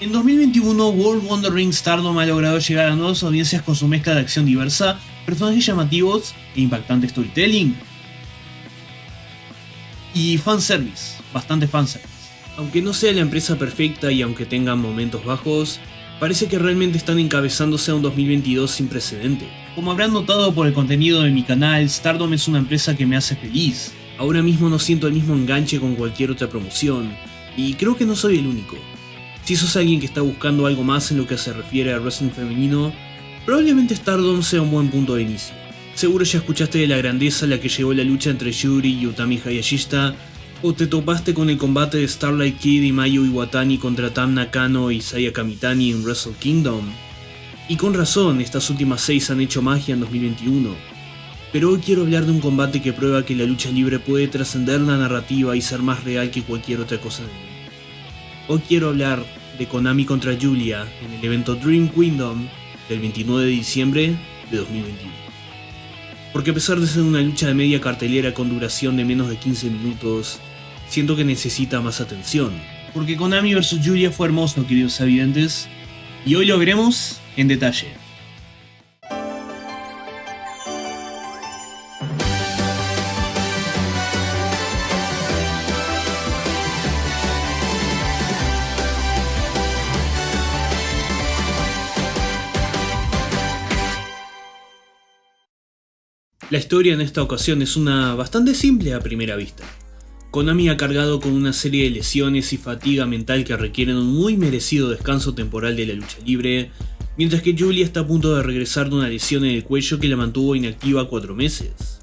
En 2021, World Wondering Stardom ha logrado llegar a nuevas audiencias con su mezcla de acción diversa, personajes llamativos e impactante storytelling. Y fanservice, bastante fanservice. Aunque no sea la empresa perfecta y aunque tengan momentos bajos, parece que realmente están encabezándose a un 2022 sin precedente. Como habrán notado por el contenido de mi canal, Stardom es una empresa que me hace feliz. Ahora mismo no siento el mismo enganche con cualquier otra promoción, y creo que no soy el único. Si sos alguien que está buscando algo más en lo que se refiere a wrestling femenino, probablemente Stardom sea un buen punto de inicio. Seguro ya escuchaste de la grandeza a la que llegó la lucha entre Yuri y Utami Hayashishita, o te topaste con el combate de Starlight Kid y Mayu Iwatani contra Tam Nakano y Saya Kamitani en Wrestle Kingdom. Y con razón, estas últimas 6 han hecho magia en 2021. Pero hoy quiero hablar de un combate que prueba que la lucha libre puede trascender la narrativa y ser más real que cualquier otra cosa en el mundo. Hoy quiero hablar de Konami contra Giulia en el evento Dream Kingdom del 29 de diciembre de 2021. Porque a pesar de ser una lucha de media cartelera con duración de menos de 15 minutos, siento que necesita más atención. Porque Konami vs Giulia fue hermoso, queridos evidentes, y hoy lo veremos en detalle. La historia en esta ocasión es una bastante simple a primera vista. Konami ha cargado con una serie de lesiones y fatiga mental que requieren un muy merecido descanso temporal de la lucha libre, mientras que Giulia está a punto de regresar de una lesión en el cuello que la mantuvo inactiva 4 meses.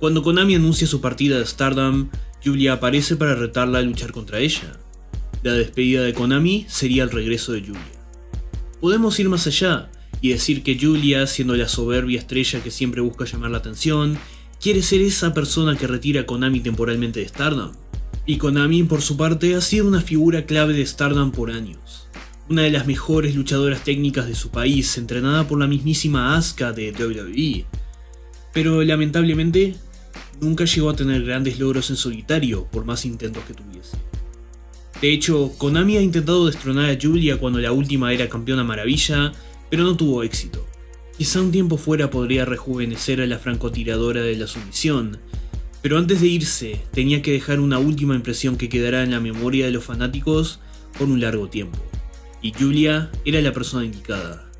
Cuando Konami anuncia su partida de Stardom, Giulia aparece para retarla a luchar contra ella. La despedida de Konami sería el regreso de Giulia. Podemos ir más allá y decir que Giulia, siendo la soberbia estrella que siempre busca llamar la atención, quiere ser esa persona que retira a Konami temporalmente de Stardom. Y Konami, por su parte, ha sido una figura clave de Stardom por años. Una de las mejores luchadoras técnicas de su país, entrenada por la mismísima Asuka de WWE. Pero lamentablemente, nunca llegó a tener grandes logros en solitario, por más intentos que tuviese. De hecho, Konami ha intentado destronar a Giulia cuando la última era campeona maravilla, pero no tuvo éxito. Quizá un tiempo fuera podría rejuvenecer a la francotiradora de la sumisión, pero antes de irse tenía que dejar una última impresión que quedará en la memoria de los fanáticos por un largo tiempo, y Giulia era la persona indicada.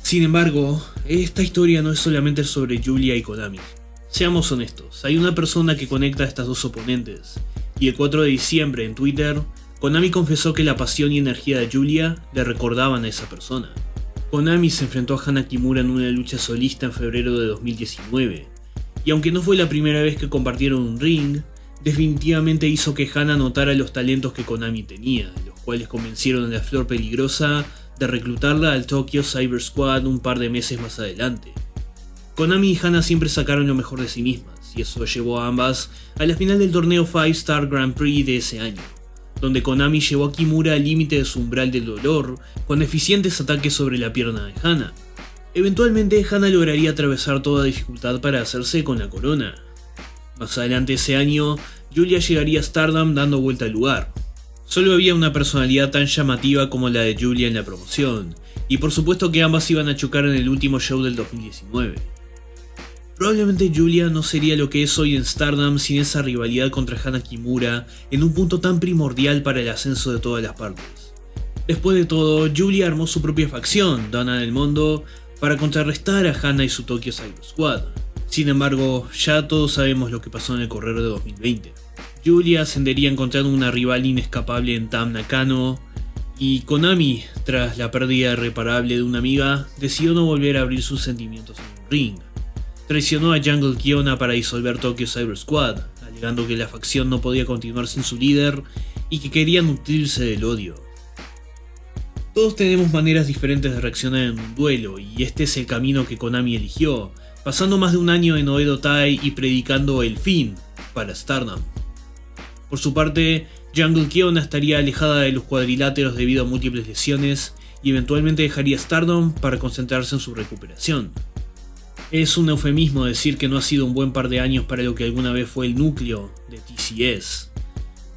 Sin embargo, esta historia no es solamente sobre Giulia y Konami. Seamos honestos, hay una persona que conecta a estas dos oponentes, y el 4 de diciembre en Twitter, Konami confesó que la pasión y energía de Giulia le recordaban a esa persona. Konami se enfrentó a Hana Kimura en una lucha solista en febrero de 2019, y aunque no fue la primera vez que compartieron un ring, definitivamente hizo que Hana notara los talentos que Konami tenía, los cuales convencieron a la Flor Peligrosa de reclutarla al Tokyo Cyber Squad un par de meses más adelante. Konami y Hana siempre sacaron lo mejor de sí mismas, y eso llevó a ambas a la final del torneo 5 Star Grand Prix de ese año, donde Konami llevó a Kimura al límite de su umbral del dolor con eficientes ataques sobre la pierna de Hana. Eventualmente Hana lograría atravesar toda dificultad para hacerse con la corona. Más adelante ese año, Giulia llegaría a Stardom dando vuelta al lugar. Solo había una personalidad tan llamativa como la de Giulia en la promoción, y por supuesto que ambas iban a chocar en el último show del 2019. Probablemente Giulia no sería lo que es hoy en Stardom sin esa rivalidad contra Hana Kimura en un punto tan primordial para el ascenso de todas las partes. Después de todo, Giulia armó su propia facción, Donna del Mundo, para contrarrestar a Hana y su Tokyo Cyber Squad. Sin embargo, ya todos sabemos lo que pasó en el correr de 2020. Giulia ascendería encontrando una rival inescapable en Tam Nakano, y Konami, tras la pérdida irreparable de una amiga, decidió no volver a abrir sus sentimientos en un ring. Traicionó a Jungle Kiona para disolver Tokyo Cyber Squad, alegando que la facción no podía continuar sin su líder y que quería nutrirse del odio. Todos tenemos maneras diferentes de reaccionar en un duelo, y este es el camino que Konami eligió, pasando más de un año en Oedo Tai y predicando el fin para Stardom. Por su parte, Jungle Kiona estaría alejada de los cuadriláteros debido a múltiples lesiones y eventualmente dejaría Stardom para concentrarse en su recuperación. Es un eufemismo decir que no ha sido un buen par de años para lo que alguna vez fue el núcleo de TCS.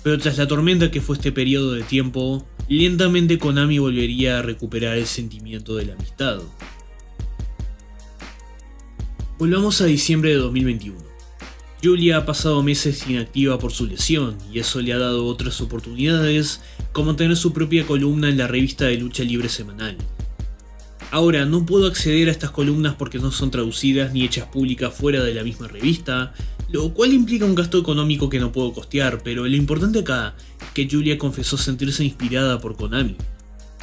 Pero tras la tormenta que fue este periodo de tiempo, Lentamente Konami volvería a recuperar el sentimiento de la amistad. Volvamos a diciembre de 2021. Giulia ha pasado meses inactiva por su lesión y eso le ha dado otras oportunidades, como tener su propia columna en la revista de lucha libre semanal. Ahora, no puedo acceder a estas columnas porque no son traducidas ni hechas públicas fuera de la misma revista, lo cual implica un gasto económico que no puedo costear, pero lo importante acá es que Giulia confesó sentirse inspirada por Konami.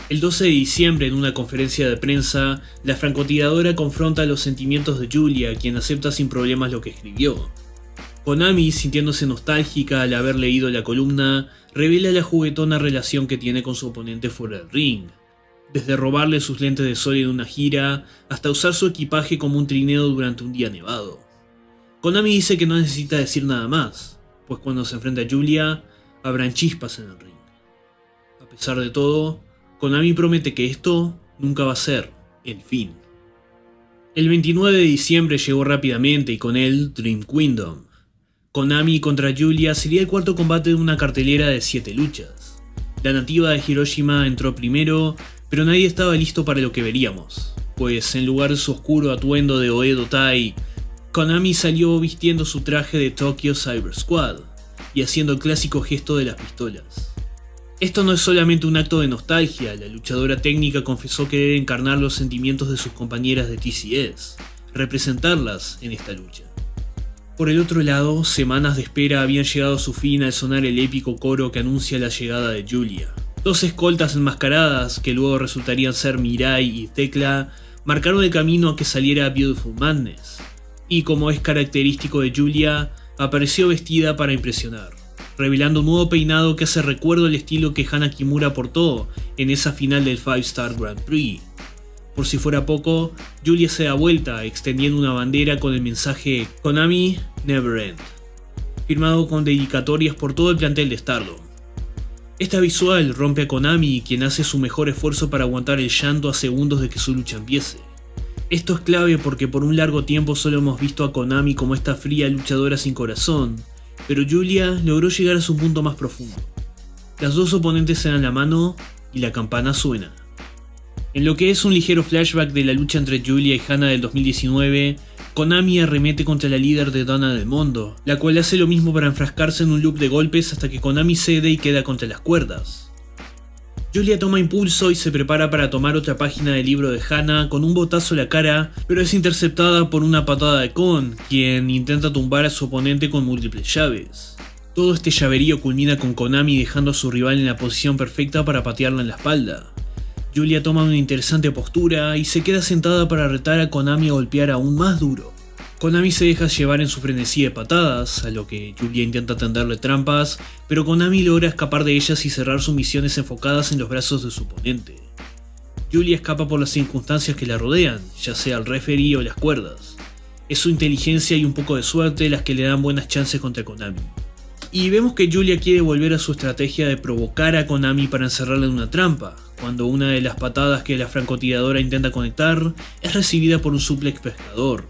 El 12 de diciembre, en una conferencia de prensa, la francotiradora confronta los sentimientos de Giulia, quien acepta sin problemas lo que escribió. Konami, sintiéndose nostálgica al haber leído la columna, revela la juguetona relación que tiene con su oponente fuera del ring. Desde robarle sus lentes de sol en una gira, hasta usar su equipaje como un trineo durante un día nevado. Konami dice que no necesita decir nada más, pues cuando se enfrenta a Giulia, habrán chispas en el ring. A pesar de todo, Konami promete que esto nunca va a ser el fin. El 29 de diciembre llegó rápidamente y con él Dream Kingdom. Konami contra Giulia sería el cuarto combate de una cartelera de 7 luchas. La nativa de Hiroshima entró primero, pero nadie estaba listo para lo que veríamos, pues en lugar de su oscuro atuendo de Oedo Tai, Konami salió vistiendo su traje de Tokyo Cyber Squad y haciendo el clásico gesto de las pistolas. Esto no es solamente un acto de nostalgia, la luchadora técnica confesó querer encarnar los sentimientos de sus compañeras de TCS, representarlas en esta lucha. Por el otro lado, semanas de espera habían llegado a su fin al sonar el épico coro que anuncia la llegada de Giulia. 2 escoltas enmascaradas, que luego resultarían ser Mirai y Tekla, marcaron el camino a que saliera Beautiful Madness, y como es característico de Giulia, apareció vestida para impresionar, revelando un nuevo peinado que hace recuerdo al estilo que Hana Kimura portó en esa final del 5-Star Grand Prix. Por si fuera poco, Giulia se da vuelta, extendiendo una bandera con el mensaje Konami Never End, firmado con dedicatorias por todo el plantel de Stardom. Esta visual rompe a Konami, quien hace su mejor esfuerzo para aguantar el llanto a segundos de que su lucha empiece. Esto es clave porque por un largo tiempo solo hemos visto a Konami como esta fría luchadora sin corazón, pero Giulia logró llegar a su punto más profundo. Las dos oponentes se dan la mano y la campana suena. En lo que es un ligero flashback de la lucha entre Giulia y Hana del 2019, Konami arremete contra la líder de Donna del Mundo, la cual hace lo mismo para enfrascarse en un loop de golpes hasta que Konami cede y queda contra las cuerdas. Giulia toma impulso y se prepara para tomar otra página del libro de Hana con un botazo a la cara, pero es interceptada por una patada de Kon, quien intenta tumbar a su oponente con múltiples llaves. Todo este llaverío culmina con Konami dejando a su rival en la posición perfecta para patearla en la espalda. Giulia toma una interesante postura y se queda sentada para retar a Konami a golpear aún más duro. Konami se deja llevar en su frenesí de patadas, a lo que Giulia intenta tenderle trampas, pero Konami logra escapar de ellas y cerrar sus misiones enfocadas en los brazos de su oponente. Giulia escapa por las circunstancias que la rodean, ya sea el referee o las cuerdas. Es su inteligencia y un poco de suerte las que le dan buenas chances contra Konami. Y vemos que Giulia quiere volver a su estrategia de provocar a Konami para encerrarla en una trampa, cuando una de las patadas que la francotiradora intenta conectar es recibida por un suplex pescador.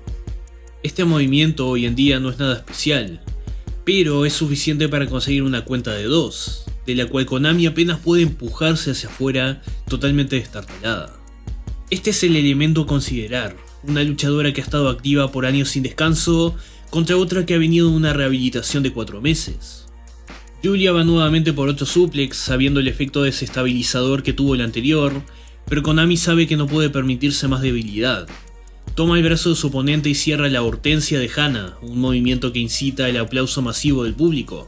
Este movimiento hoy en día no es nada especial, pero es suficiente para conseguir una cuenta de 2, de la cual Konami apenas puede empujarse hacia afuera totalmente destartalada. Este es el elemento a considerar, una luchadora que ha estado activa por años sin descanso contra otra que ha venido de una rehabilitación de 4 meses. Giulia va nuevamente por otro suplex, sabiendo el efecto desestabilizador que tuvo el anterior, pero Konami sabe que no puede permitirse más debilidad. Toma el brazo de su oponente y cierra la hortensia de Hana, un movimiento que incita el aplauso masivo del público.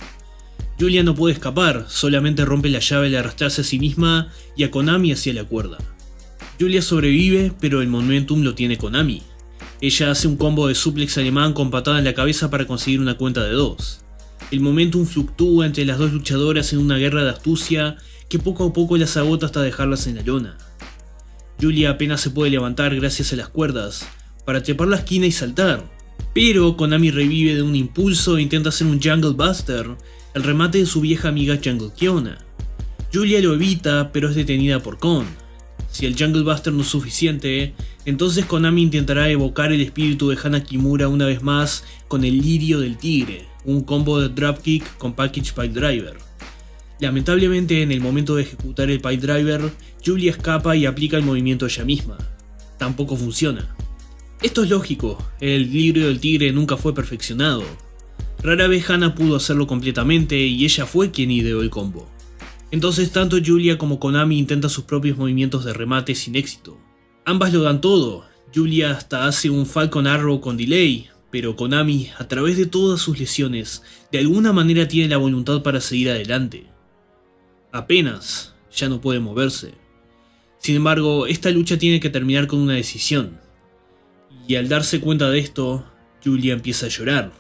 Giulia no puede escapar, solamente rompe la llave al arrastrarse a sí misma y a Konami hacia la cuerda. Giulia sobrevive, pero el momentum lo tiene Konami. Ella hace un combo de suplex alemán con patada en la cabeza para conseguir una cuenta de 2. El momentum fluctúa entre las dos luchadoras en una guerra de astucia que poco a poco las agota hasta dejarlas en la lona. Giulia apenas se puede levantar gracias a las cuerdas, para trepar la esquina y saltar, pero Konami revive de un impulso e intenta hacer un Jungle Buster, el remate de su vieja amiga Jungle Kyona. Giulia lo evita, pero es detenida por Kon. Si el Jungle Buster no es suficiente, entonces Konami intentará evocar el espíritu de Hana Kimura una vez más con el Lirio del Tigre, un combo de dropkick con package pile driver. Lamentablemente, en el momento de ejecutar el Pipe Driver, Julia escapa y aplica el movimiento ella misma. Tampoco funciona. Esto es lógico, el equilibrio del tigre nunca fue perfeccionado. Rara vez Hana pudo hacerlo completamente y ella fue quien ideó el combo. Entonces tanto Julia como Konami intentan sus propios movimientos de remate sin éxito. Ambas lo dan todo, Julia hasta hace un Falcon Arrow con delay, pero Konami, a través de todas sus lesiones, de alguna manera tiene la voluntad para seguir adelante. Apenas, ya no puede moverse. Sin embargo, esta lucha tiene que terminar con una decisión. Y al darse cuenta de esto, Julia empieza a llorar.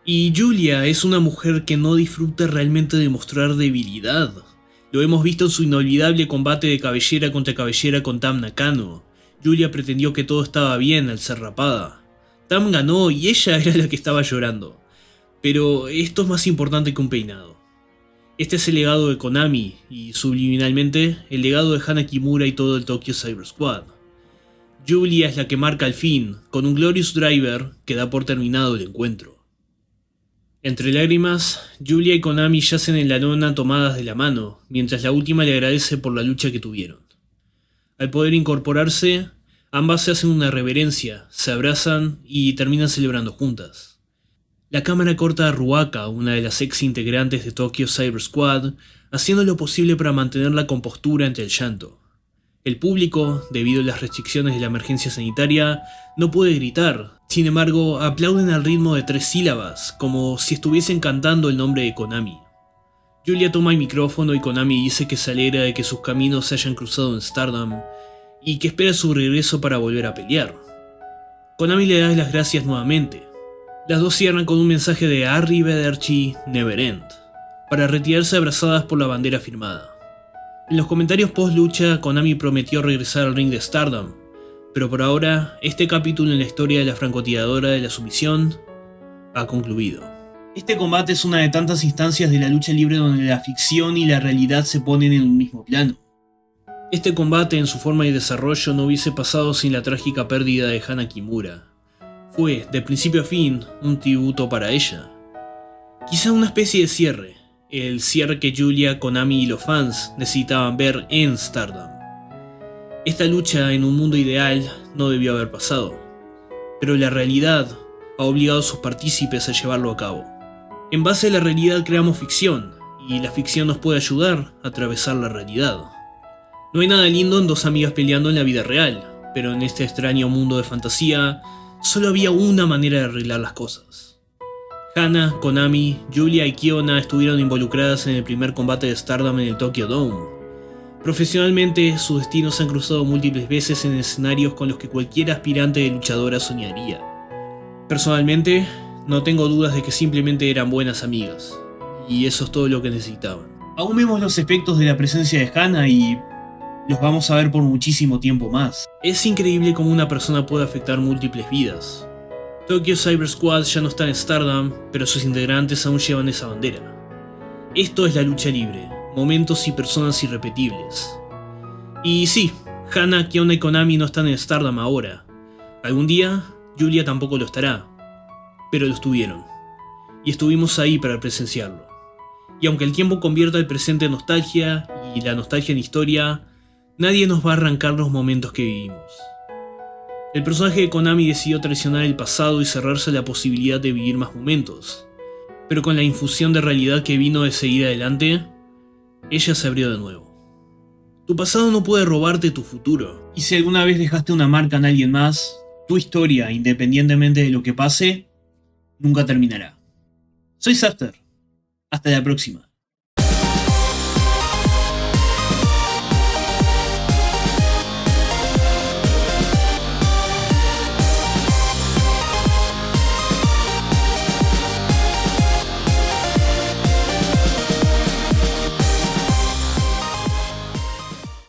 Y Julia es una mujer que no disfruta realmente de mostrar debilidad. Lo hemos visto en su inolvidable combate de cabellera contra cabellera con Tam Nakano. Julia pretendió que todo estaba bien al ser rapada. Tam ganó y ella era la que estaba llorando. Pero esto es más importante que un peinado. Este es el legado de Konami y, subliminalmente, el legado de Hana Kimura y todo el Tokyo Cyber Squad. Julia es la que marca el fin, con un Glorious Driver que da por terminado el encuentro. Entre lágrimas, Julia y Konami yacen en la lona tomadas de la mano, mientras la última le agradece por la lucha que tuvieron. Al poder incorporarse, ambas se hacen una reverencia, se abrazan y terminan celebrando juntas. La cámara corta a Ruaka, una de las ex integrantes de Tokyo Cyber Squad, haciendo lo posible para mantener la compostura ante el llanto. El público, debido a las restricciones de la emergencia sanitaria, no puede gritar. Sin embargo, aplauden al ritmo de 3 sílabas, como si estuviesen cantando el nombre de Konami. Julia toma el micrófono y Konami dice que se alegra de que sus caminos se hayan cruzado en Stardom y que espera su regreso para volver a pelear. Konami le da las gracias nuevamente. Las dos cierran con un mensaje de Arrivederci Never End, para retirarse abrazadas por la bandera firmada. En los comentarios post lucha, Konami prometió regresar al ring de Stardom, pero por ahora, este capítulo en la historia de la francotiradora de la sumisión ha concluido. Este combate es una de tantas instancias de la lucha libre donde la ficción y la realidad se ponen en un mismo plano. Este combate en su forma y desarrollo no hubiese pasado sin la trágica pérdida de Hana Kimura. Fue, de principio a fin, un tributo para ella. Quizá una especie de cierre, el cierre que Julia, Konami y los fans necesitaban ver en Stardom. Esta lucha en un mundo ideal no debió haber pasado, pero la realidad ha obligado a sus partícipes a llevarlo a cabo. En base a la realidad creamos ficción, y la ficción nos puede ayudar a atravesar la realidad. No hay nada lindo en dos amigas peleando en la vida real, pero en este extraño mundo de fantasía, solo había una manera de arreglar las cosas. Hana, Konami, Julia y Kiona estuvieron involucradas en el primer combate de Stardom en el Tokyo Dome. Profesionalmente, sus destinos se han cruzado múltiples veces en escenarios con los que cualquier aspirante de luchadora soñaría. Personalmente, no tengo dudas de que simplemente eran buenas amigas, y eso es todo lo que necesitaban. Aún vemos los efectos de la presencia de Hana y los vamos a ver por muchísimo tiempo más. Es increíble cómo una persona puede afectar múltiples vidas. Tokyo Cyber Squad ya no está en Stardom, pero sus integrantes aún llevan esa bandera. Esto es la lucha libre, momentos y personas irrepetibles. Y sí, Hana, Kiona y Konami no están en Stardom ahora. Algún día, Julia tampoco lo estará, pero lo estuvieron. Y estuvimos ahí para presenciarlo. Y aunque el tiempo convierta el presente en nostalgia y la nostalgia en historia, nadie nos va a arrancar los momentos que vivimos. El personaje de Konami decidió traicionar el pasado y cerrarse a la posibilidad de vivir más momentos. Pero con la infusión de realidad que vino de seguir adelante, ella se abrió de nuevo. Tu pasado no puede robarte tu futuro. Y si alguna vez dejaste una marca en alguien más, tu historia, independientemente de lo que pase, nunca terminará. Soy Safter. Hasta la próxima.